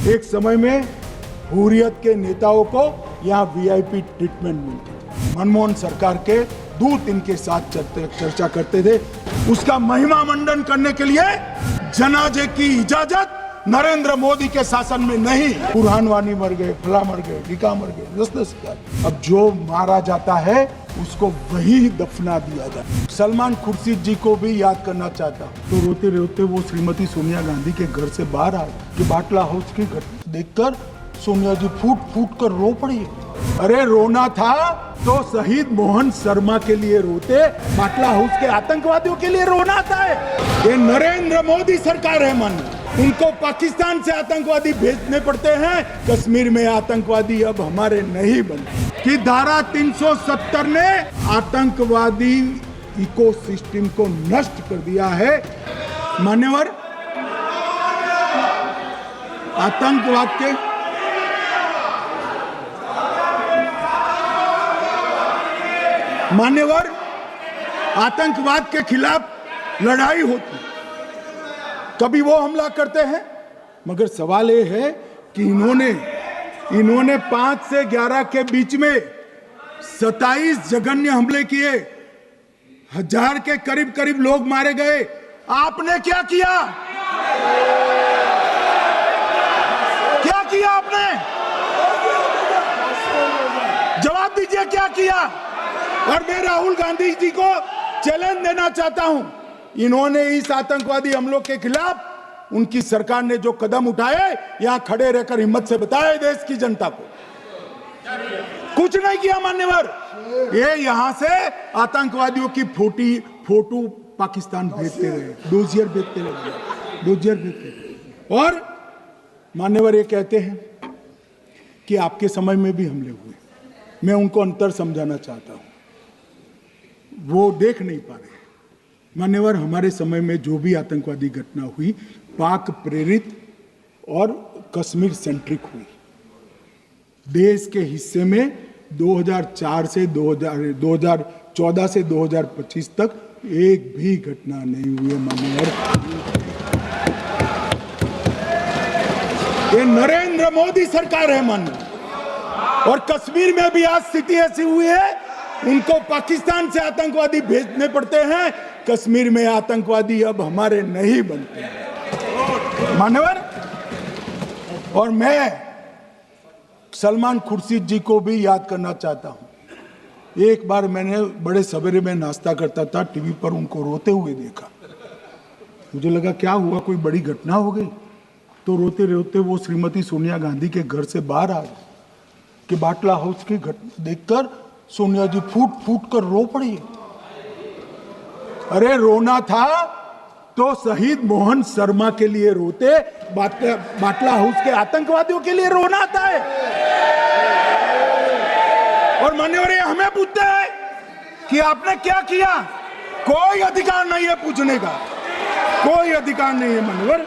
एक समय में हुर्रियत के नेताओं को यहाँ वीआईपी ट्रीटमेंट मिलती थी। मनमोहन सरकार के दूत इनके साथ चर्चा करते थे। उसका महिमा मंडन करने के लिए जनाजे की इजाजत नरेंद्र मोदी के शासन में नहीं। बुरहान वानी मर गए, फला मर गए, ढिका मर गए, 10-10 अब जो मारा जाता है उसको वही दफना दिया जाता। सलमान खुर्शीद जी को भी याद करना चाहता हूँ। तो रोते रोते वो श्रीमती सोनिया गांधी के घर से बाहर आए कि बाटला हाउस की घटना देखकर सोनिया जी फूट फूट कर रो पड़ी। अरे रोना था तो शहीद मोहन शर्मा के लिए रोते, बाटला हाउस के आतंकवादियों के लिए रोना था। ये नरेंद्र मोदी सरकार है मन, उनको पाकिस्तान से आतंकवादी भेजने पड़ते हैं। कश्मीर में आतंकवादी अब हमारे नहीं बनते कि धारा 370 ने आतंकवादी इकोसिस्टम को नष्ट कर दिया है। मान्यवर, आतंकवाद के मान्यवर आतंकवाद के खिलाफ लड़ाई होती, कभी वो हमला करते हैं, मगर सवाल ये है कि इन्होंने 5 से 11 के बीच में 27 जघन्य हमले किए, 1000 के करीब करीब लोग मारे गए। आपने क्या किया? क्या किया आपने? जवाब दीजिए, क्या किया? और मैं राहुल गांधी जी को चैलेंज देना चाहता हूं, इन्होंने इस आतंकवादी हमलों के खिलाफ उनकी सरकार ने जो कदम उठाए, यहां खड़े रहकर हिम्मत से बताए देश की जनता को। कुछ नहीं किया मान्यवर। ये यहां से आतंकवादियों की फोटो पाकिस्तान भेजते रहे, डोजियर भेजते रहे। और मान्यवर ये कहते हैं कि आपके समय में भी हमले हुए। मैं उनको अंतर समझाना चाहता हूं, वो देख नहीं पा रहे। मान्यवर, हमारे समय में जो भी आतंकवादी घटना हुई पाक प्रेरित और कश्मीर सेंट्रिक हुई। देश के हिस्से में 2014 से 2025 तक एक भी घटना नहीं हुई है। मान्यवर, ये नरेंद्र मोदी सरकार है मन, और कश्मीर में भी आज स्थिति ऐसी हुई है, उनको पाकिस्तान से आतंकवादी भेजने पड़ते हैं। कश्मीर में आतंकवादी अब हमारे नहीं बनते मान्यवर। और मैं सलमान खुर्शीद जी को भी याद करना चाहता हूं। एक बार मैंने बड़े सवेरे में नाश्ता करता था, टीवी पर उनको रोते हुए देखा। मुझे लगा क्या हुआ, कोई बड़ी घटना हो गई। तो रोते रोते वो श्रीमती सोनिया गांधी के घर से बाहर आ गए कि बाटला हाउस की घटना देखकर सोनिया जी फूट फूट कर रो पड़ी। अरे रोना था तो शहीद मोहन शर्मा के लिए रोते, बाटला हाउस के आतंकवादियों के लिए रोना था। और मान्यवर, ये हमें पूछते हैं कि आपने क्या किया। कोई अधिकार नहीं है पूछने का, कोई अधिकार नहीं है मान्यवर।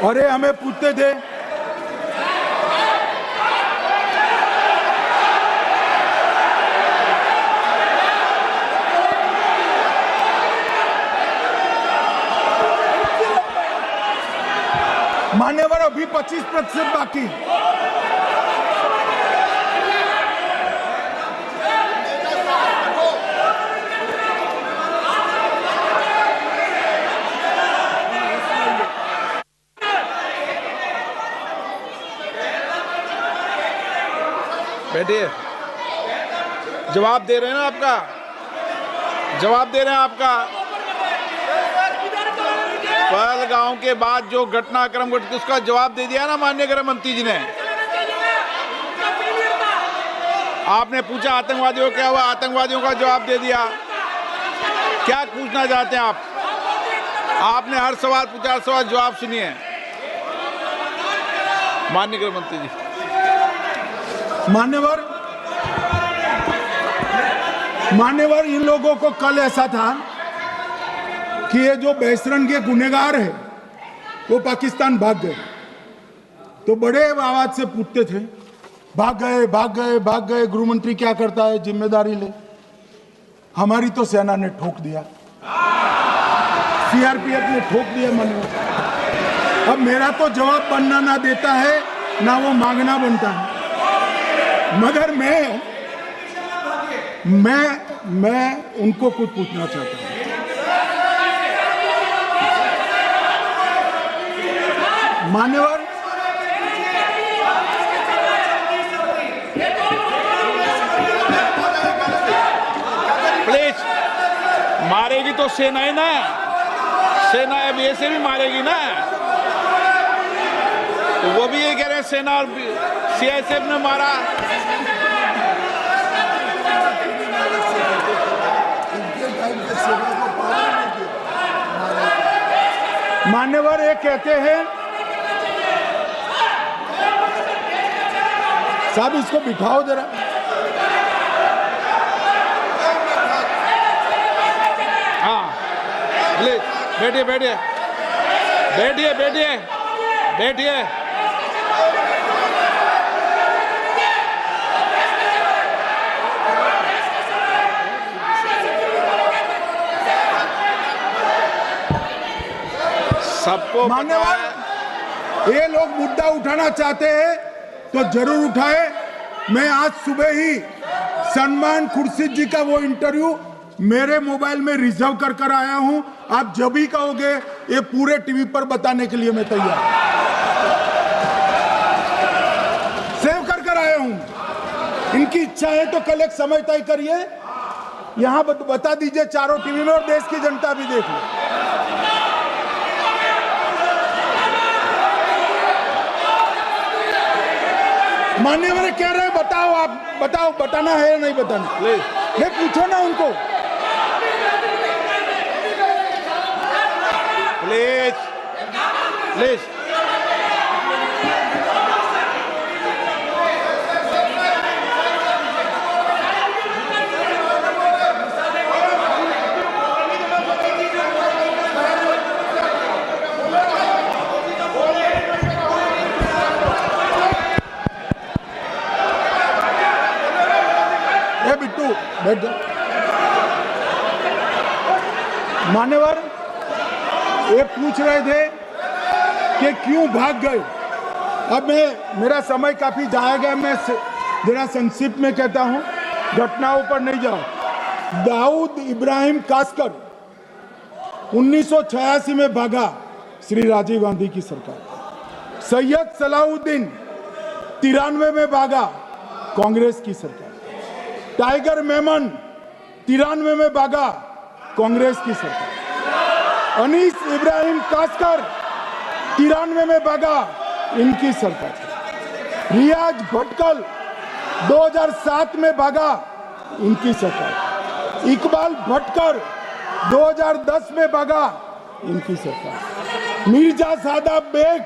और ये हमें पूछते थे मान्यवर, अभी 25% बाकी। बैठिए, जवाब दे रहे हैं ना आपका, जवाब दे रहे हैं आपका। पहलगांव के बाद जो घटनाक्रम घटित उसका जवाब दे दिया ना माननीय गृह मंत्री जी ने। आपने पूछा आतंकवादियों क्या हुआ, आतंकवादियों का जवाब दे दिया। क्या पूछना चाहते हैं आप? आपने हर सवाल पूछा, हर सवाल जवाब सुनिए माननीय गृह मंत्री जी। मान्यवर, इन लोगों को कल ऐसा था कि ये जो बेसरन के गुनहगार है वो पाकिस्तान भाग गए, तो बड़े आवाज से पूछते थे, भाग गए भाग गए भाग गए, गृह मंत्री क्या करता है, जिम्मेदारी ले। हमारी तो सेना ने ठोक दिया, सीआरपीएफ ने ठोक दिया मन। अब मेरा तो जवाब बनना ना देता है ना वो मांगना बनता है, मगर मैं उनको कुछ पूछना चाहता हूं। मान्यवर, प्लीज, मारेगी तो सेना ही ना, सेना अब ऐसे भी मारेगी ना, तो वो भी ये कह रहे हैं सेना और सीआईएसएफ ने मारा। मान्यवर ये कहते हैं, साहब इसको बिठाओ जरा। हाँ प्लीज बैठिए बैठिए बैठिए बैठिए बैठिए। सबको मान्यवर, ये लोग मुद्दा उठाना चाहते हैं तो जरूर उठाए। मैं आज सुबह ही सलमान खुर्शीद जी का वो इंटरव्यू मेरे मोबाइल में रिजर्व कर आया हूं। आप जब भी कहोगे ये पूरे टीवी पर बताने के लिए मैं तैयार हूं। सेव कर आया हूं। इनकी इच्छा है तो कल एक समय तय करिए, यहां बता दीजिए चारों टीवी में, और देश की जनता भी देख ले। मान्यवर कह रहे हैं बताओ, आप बताओ, बताना है या नहीं बताना? ले पूछो ना उनको। Please please. बिट्टू बैठ जाओ। मान्यवर ये पूछ रहे थे कि क्यों भाग गए। अब मेरा समय काफी जाएगा, मैं जरा संक्षिप्त में कहता हूं, घटनाओं पर नहीं जाओ। दाऊद इब्राहिम कासकर 1986 में भागा, श्री राजीव गांधी की सरकार। सैयद सलाउद्दीन 93 में भागा, कांग्रेस की सरकार। टाइगर मेमन 93 में भागा, कांग्रेस की सरकार। अनीस इब्राहिम कासकर 93 में भागा, इनकी सरकार। रियाज भटकल 2007 में भागा, इनकी सरकार। इकबाल भटकर 2010 में भागा, इनकी सरकार। मिर्जा सादाब बेग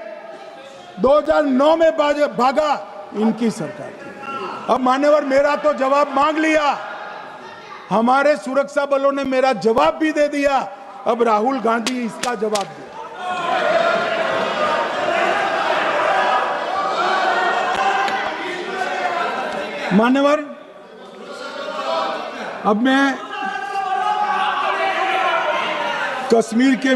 2009 में भागा, इनकी सरकार। अब मान्यवर मेरा तो जवाब मांग लिया, हमारे सुरक्षा बलों ने मेरा जवाब भी दे दिया, अब राहुल गांधी इसका जवाब दे। मान्यवर अब मैं कश्मीर के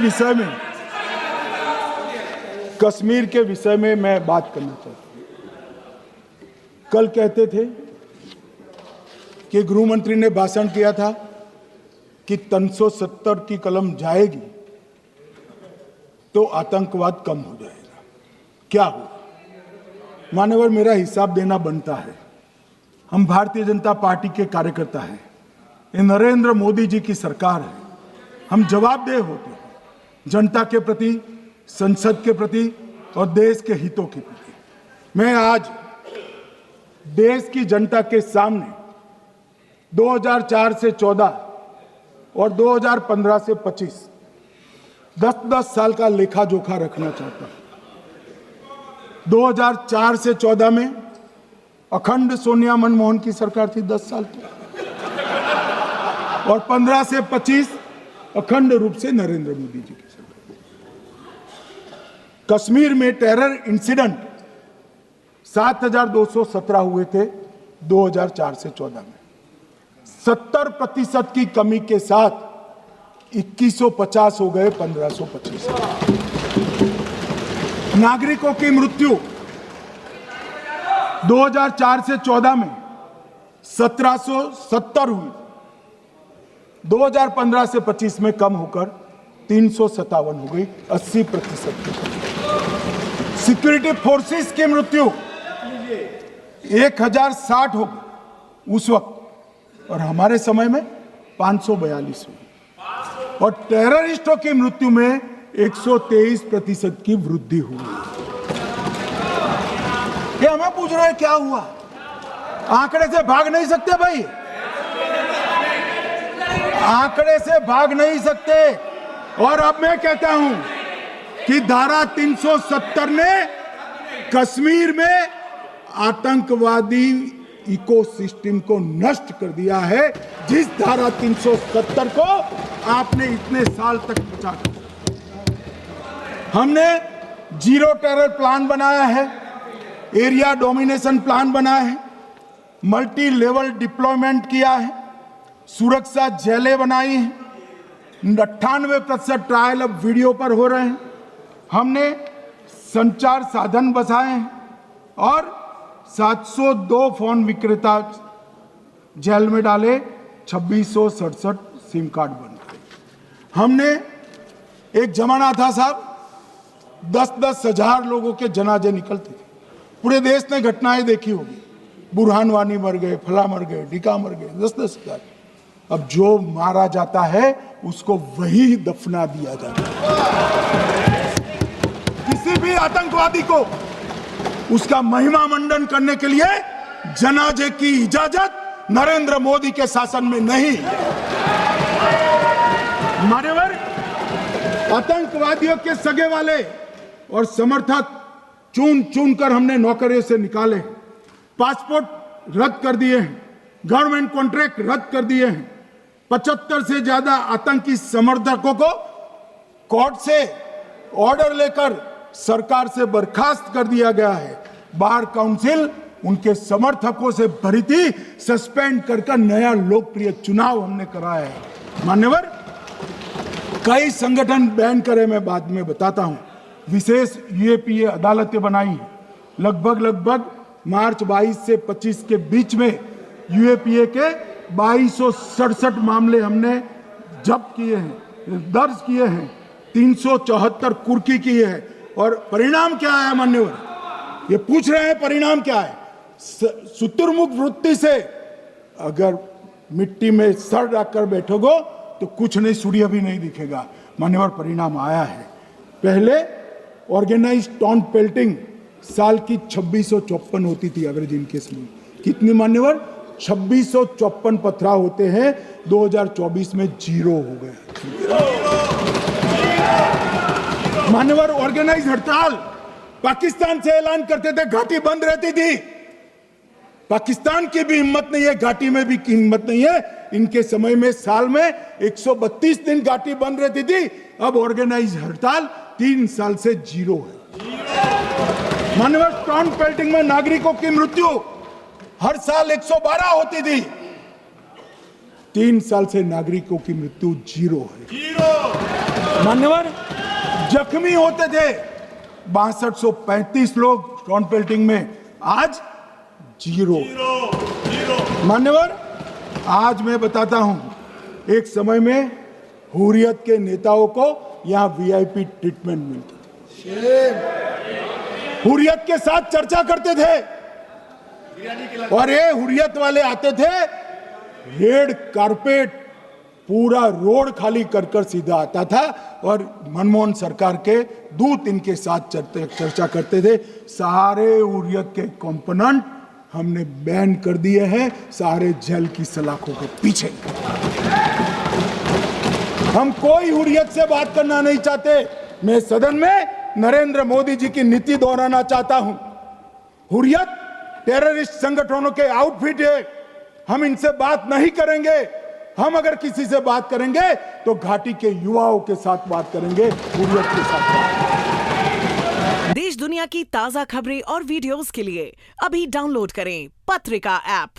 विषय में मैं बात करना चाहता हूं। कल कहते थे कि गृह मंत्री ने भाषण किया था कि 370 की कलम जाएगी तो आतंकवाद कम हो जाएगा। क्या हुआ? मान्यवर मेरा हिसाब देना बनता है। हम भारतीय जनता पार्टी के कार्यकर्ता हैं, ये नरेंद्र मोदी जी की सरकार है, हम जवाबदेह होते हैं जनता के प्रति, संसद के प्रति और देश के हितों के प्रति। मैं आज देश की जनता के सामने 2004 से 14 और 2015 से 25 10-10 साल का लेखा जोखा रखना चाहता हूं। 2004 से 14 में अखंड सोनिया मनमोहन की सरकार थी 10 साल की, और 15 से 25 अखंड रूप से नरेंद्र मोदी जी की सरकार। कश्मीर में टेरर इंसिडेंट 7,217 हुए थे 2004 से 14 में। 70% की कमी के साथ 2150 हो गए 1525। नागरिकों की मृत्यु 2004 से 14 में 1770 हुई, 2015 से 25 में कम होकर 357 हो गई, 80%। सिक्योरिटी फोर्सेस की मृत्यु 1060 हो गई उस वक्त, और हमारे समय में 542 हुई, और टेररिस्टों की मृत्यु में 123% की वृद्धि हुई। ये हमें पूछ रहे हैं क्या हुआ? आंकड़े से भाग नहीं सकते भाई, आंकड़े से भाग नहीं सकते। और अब मैं कहता हूं कि धारा 370 ने कश्मीर में आतंकवादी इकोसिस्टम को नष्ट कर दिया है, जिस धारा 370 को आपने इतने साल तक बचा कर। हमने जीरो टेरर प्लान बनाया है, एरिया डोमिनेशन प्लान बनाया है, मल्टी लेवल डिप्लॉयमेंट किया है, सुरक्षा जेलें बनाई हैं, 98% ट्रायल अब वीडियो पर हो रहे हैं। हमने संचार साधन बसाए हैं और 702 फोन विक्रेता जेल में डाले, 2667 सिम कार्ड बन गए। हमने एक जमाना था साहब, 10-10 हजार लोगों के जनाजे निकलते थे। पूरे देश ने घटनाएं देखी होगी, बुरहान वानी मर गए, फला मर गए, ढिका मर गए, 10-10 हजार। अब जो मारा जाता है उसको वही दफना दिया जाता है। किसी भी आतंकवादी को उसका महिमा मंडन करने के लिए जनाजे की इजाजत नरेंद्र मोदी के शासन में नहीं। मान्यवर, आतंकवादियों के सगे वाले और समर्थक चुन चुन कर हमने नौकरियों से निकाले, पासपोर्ट रद्द कर दिए हैं, गवर्नमेंट कॉन्ट्रैक्ट रद्द कर दिए हैं, 75 से ज्यादा आतंकी समर्थकों को कोर्ट से ऑर्डर लेकर सरकार से बर्खास्त कर दिया गया है। बार काउंसिल उनके समर्थकों से भरी थी, सस्पेंड कर नया लोकप्रिय चुनाव हमने कराया है। मान्यवर, कई संगठन बैन करे, मैं बाद में बताता हूं। विशेष यूएपीए अदालतें बनाई हैं, लगभग मार्च 22 से 25 के बीच में यूएपीए के 2267 मामले हमने जब्त किए हैं, दर्ज किए हैं, 374 कुर्की की है। और परिणाम क्या है मान्यवर? ये पूछ रहे हैं परिणाम क्या है? शुतुरमुख वृत्ति से अगर मिट्टी में सर रखकर बैठोगे तो कुछ नहीं, सूर्य भी नहीं दिखेगा। मान्यवर, परिणाम आया है। पहले ऑर्गेनाइज टॉन्ट पेल्टिंग साल की 2654 होती थी एवरेज इनकेस में। कितनी मान्यवर? 2654 पथराव होते हैं, 2024 में 0 हो गए। मान्यवर, ऑर्गेनाइज हड़ताल पाकिस्तान से ऐलान करते थे, घाटी बंद रहती थी। पाकिस्तान की भी हिम्मत नहीं है, घाटी में भी हिम्मत नहीं है। इनके समय में साल में 132 दिन घाटी बंद रहती थी, अब ऑर्गेनाइज हड़ताल 3 साल से 0 है। मान्यवर, टॉन्ट पेल्टिंग में नागरिकों की मृत्यु हर साल 112 होती थी, 3 साल से नागरिकों की मृत्यु 0 है। मान्यवर, जख्मी होते थे 6235 लोग टॉन्ट पेल्टिंग में, आज 0। मान्यवर, आज मैं बताता हूं, एक समय में हुर्रियत के नेताओं को यहां वीआईपी ट्रीटमेंट मिलता था, हुर्रियत के साथ चर्चा करते थे, और ये हुर्रियत वाले आते थे, रेड कारपेट पूरा रोड खाली कर सीधा आता था, और मनमोहन सरकार के दूत इनके साथ चर्चा करते थे। सारे हुर्रियत के कंपोनेंट हमने बैन कर दिए हैं, सारे जेल की सलाखों के पीछे। हम कोई हुर्रियत से बात करना नहीं चाहते। मैं सदन में नरेंद्र मोदी जी की नीति दोहराना चाहता हूं। हुर्रियत टेररिस्ट संगठनों के आउटफिट है, हम इनसे बात नहीं करेंगे। हम अगर किसी से बात करेंगे तो घाटी के युवाओं के साथ बात करेंगे, हुर्रियत के साथ। देश दुनिया की ताजा खबरें और वीडियोस के लिए अभी डाउनलोड करें पत्रिका ऐप।